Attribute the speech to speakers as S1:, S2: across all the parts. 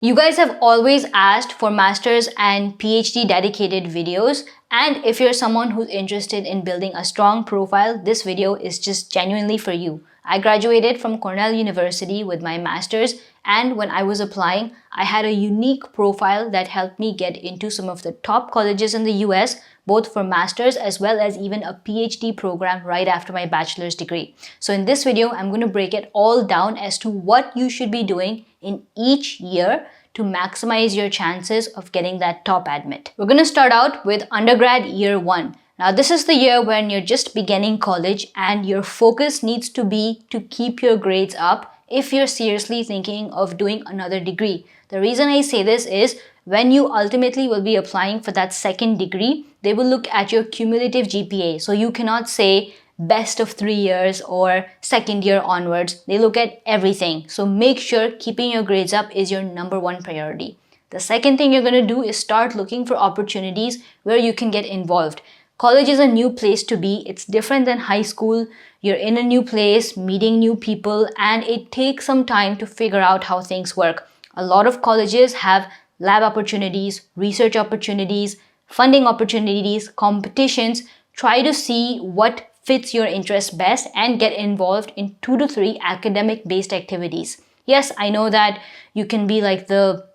S1: You guys have always asked for master's and PhD dedicated videos, and if you're someone who's interested in building a strong profile, this video is just genuinely for you. I graduated from Cornell University with my master's, and when I was applying, I had a unique profile that helped me get into some of the top colleges in the US, both for master's as well as even a PhD program right after my bachelor's degree. So in this video, I'm going to break it all down as to what you should be doing in each year to maximize your chances of getting that top admit. We're going to start out with undergrad year 1. Now this is the year when you're just beginning college and your focus needs to be to keep your grades up if you're seriously thinking of doing another degree. The reason I say this is when you ultimately will be applying for that second degree, they will look at your cumulative GPA. So you cannot say best of 3 years or second year onwards. They look at everything. So make sure keeping your grades up is your number one priority. The second thing you're going to do is start looking for opportunities where you can get involved. College is a new place to be. It's different than high school. You're in a new place, meeting new people, and it takes some time to figure out how things work. A lot of colleges have lab opportunities, research opportunities, funding opportunities, competitions. Try to see what fits your interest best and get involved in 2 to 3 academic-based activities. Yes, I know that you can be like the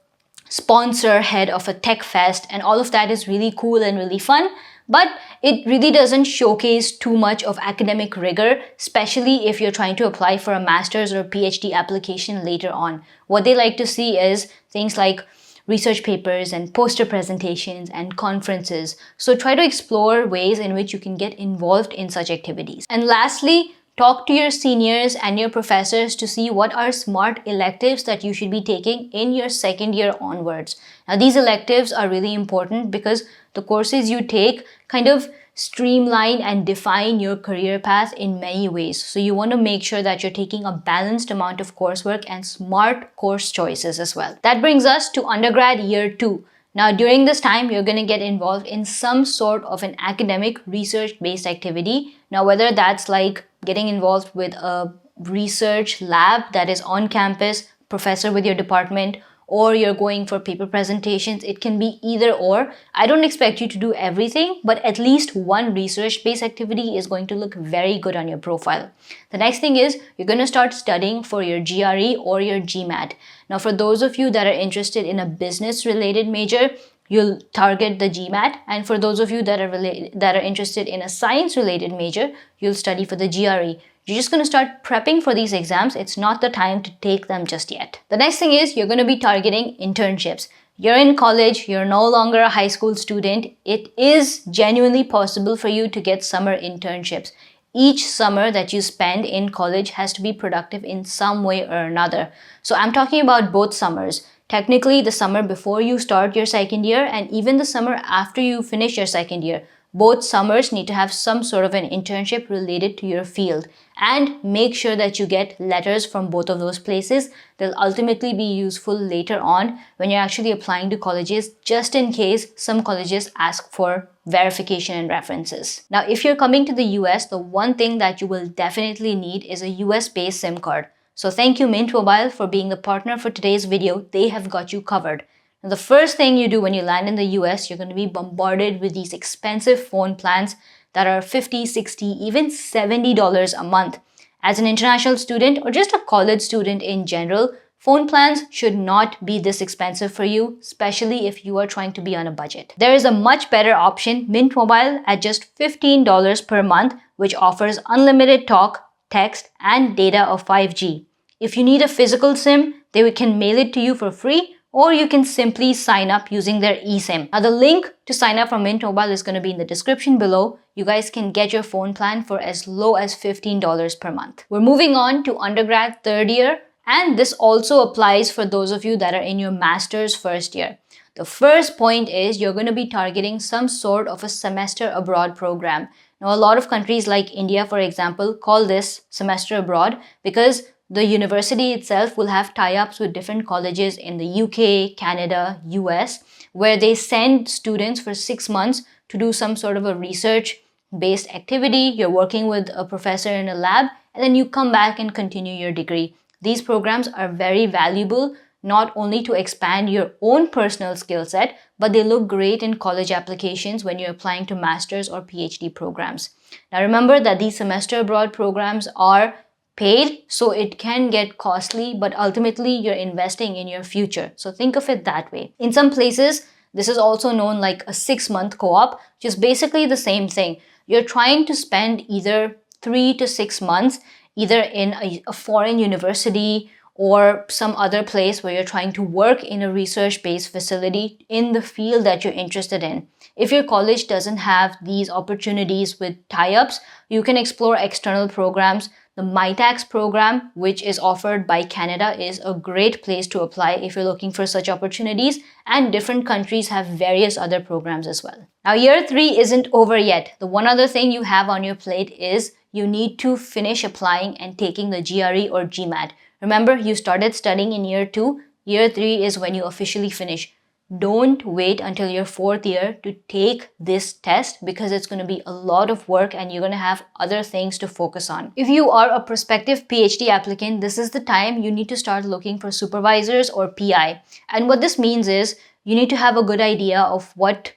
S1: sponsor head of a tech fest and all of that is really cool and really fun, but it really doesn't showcase too much of academic rigor, especially if you're trying to apply for a master's or a PhD application later on. What they like to see is things like research papers and poster presentations and conferences. So try to explore ways in which you can get involved in such activities. And lastly, talk to your seniors and your professors to see what are smart electives that you should be taking in your second year onwards. Now these electives are really important because the courses you take kind of streamline and define your career path in many ways. So you want to make sure that you're taking a balanced amount of coursework and smart course choices as well. That brings us to undergrad year 2. Now during this time, you're going to get involved in some sort of an academic research-based activity. Now whether that's like getting involved with a research lab that is on campus, professor with your department, or you're going for paper presentations, it can be either or. I don't expect you to do everything, but at least one research-based activity is going to look very good on your profile. The next thing is you're going to start studying for your GRE or your GMAT. Now, for those of you that are interested in a business-related major, you'll target the GMAT, and for those of you that are interested in a science-related major, you'll study for the GRE. You're just going to start prepping for these exams. It's not the time to take them just yet. The next thing is you're going to be targeting internships. You're in college, you're no longer a high school student. It is genuinely possible for you to get summer internships. Each summer that you spend in college has to be productive in some way or another. So I'm talking about both summers. Technically, the summer before you start your second year and even the summer after you finish your second year. Both summers need to have some sort of an internship related to your field, and make sure that you get letters from both of those places. They'll ultimately be useful later on when you're actually applying to colleges, just in case some colleges ask for verification and references. Now, if you're coming to the US, the one thing that you will definitely need is a US-based SIM card. So thank you Mint Mobile for being the partner for today's video. They have got you covered. Now, the first thing you do when you land in the US, you're going to be bombarded with these expensive phone plans that are $50, $60, even $70 a month. As an international student or just a college student in general, phone plans should not be this expensive for you, especially if you are trying to be on a budget. There is a much better option, Mint Mobile, at just $15 per month, which offers unlimited talk, text, and data of 5G. If you need a physical SIM, they can mail it to you for free, or you can simply sign up using their eSIM. Now the link to sign up for Mint Mobile is going to be in the description below. You guys can get your phone plan for as low as $15 per month. We're moving on to undergrad third year, and this also applies for those of you that are in your master's first year. The first point is you're going to be targeting some sort of a semester abroad program. Now a lot of countries like India, for example, call this semester abroad because the university itself will have tie-ups with different colleges in the UK, Canada, US, where they send students for 6 months to do some sort of a research-based activity. You're working with a professor in a lab, and then you come back and continue your degree. These programs are very valuable, not only to expand your own personal skill set, but they look great in college applications when you're applying to master's or PhD programs. Now remember that these semester abroad programs are paid, so it can get costly, but ultimately you're investing in your future. So think of it that way. In some places, this is also known like a 6-month co-op, which is basically the same thing. You're trying to spend either 3 to 6 months either in a foreign university or some other place where you're trying to work in a research-based facility in the field that you're interested in. If your college doesn't have these opportunities with tie-ups, you can explore external programs. The MyTax program, which is offered by Canada, is a great place to apply if you're looking for such opportunities, and different countries have various other programs as well. Now, year 3 isn't over yet. The one other thing you have on your plate is you need to finish applying and taking the GRE or GMAT. Remember, you started studying in year 2. Year 3 is when you officially finish. Don't wait until your 4th year to take this test because it's going to be a lot of work and you're going to have other things to focus on. If you are a prospective PhD applicant, this is the time you need to start looking for supervisors or PI. And what this means is you need to have a good idea of what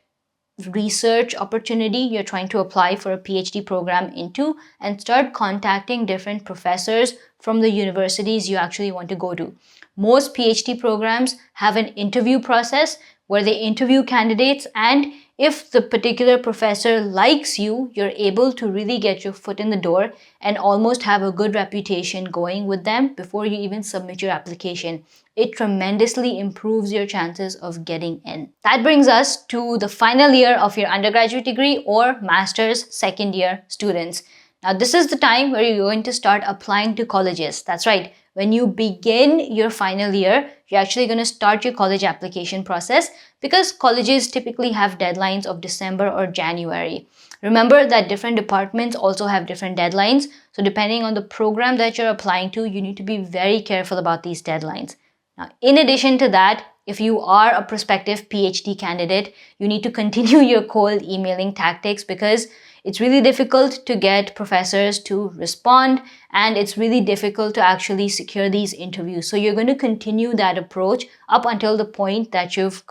S1: research opportunity you're trying to apply for a PhD program into and start contacting different professors from the universities you actually want to go to. Most PhD programs have an interview process where they interview candidates, and if the particular professor likes you, you're able to really get your foot in the door and almost have a good reputation going with them before you even submit your application. It tremendously improves your chances of getting in. That brings us to the final year of your undergraduate degree or master's second year students. Now, this is the time where you're going to start applying to colleges. That's right. When you begin your final year, you're actually going to start your college application process because colleges typically have deadlines of December or January. Remember that different departments also have different deadlines. So depending on the program that you're applying to, you need to be very careful about these deadlines. Now, in addition to that, if you are a prospective PhD candidate, you need to continue your cold emailing tactics because it's really difficult to get professors to respond and it's really difficult to actually secure these interviews. So you're going to continue that approach up until the point that you've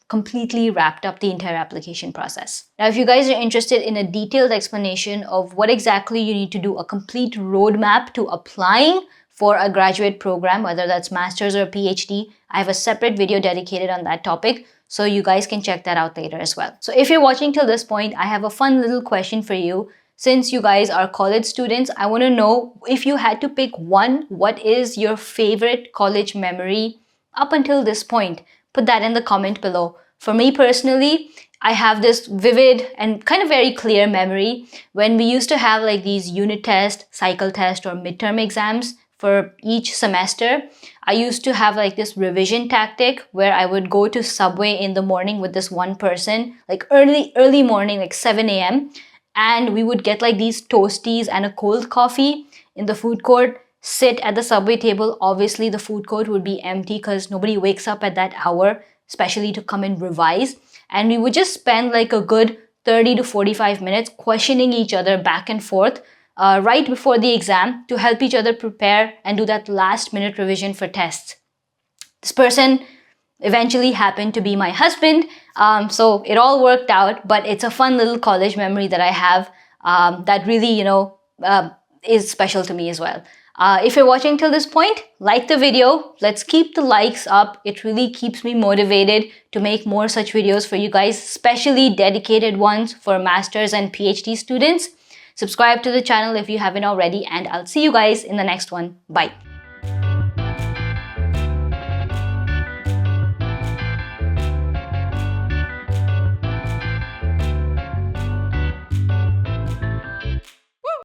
S1: completely wrapped up the entire application process. Now, if you guys are interested in a detailed explanation of what exactly you need to do, a complete roadmap to applying for a graduate program, whether that's master's or PhD, I have a separate video dedicated on that topic. So you guys can check that out later as well. So if you're watching till this point, I have a fun little question for you. Since you guys are college students, I want to know if you had to pick one, what is your favorite college memory up until this point? Put that in the comment below. For me personally, I have this vivid and kind of very clear memory when we used to have like these unit test, cycle test, or midterm exams for each semester. I used to have like this revision tactic where I would go to Subway in the morning with this one person, like early morning, like 7 a.m. And we would get like these toasties and a cold coffee in the food court, sit at the Subway table. Obviously, the food court would be empty because nobody wakes up at that hour, especially to come and revise. And we would just spend like a good 30 to 45 minutes questioning each other back and forth right before the exam to help each other prepare and do that last minute revision for tests. This person eventually happened to be my husband, so it all worked out, but it's a fun little college memory that I have that really, is special to me as well. If you're watching till this point, like the video. Let's keep the likes up. It really keeps me motivated to make more such videos for you guys, especially dedicated ones for master's and PhD students. Subscribe to the channel if you haven't already, and I'll see you guys in the next one. Bye.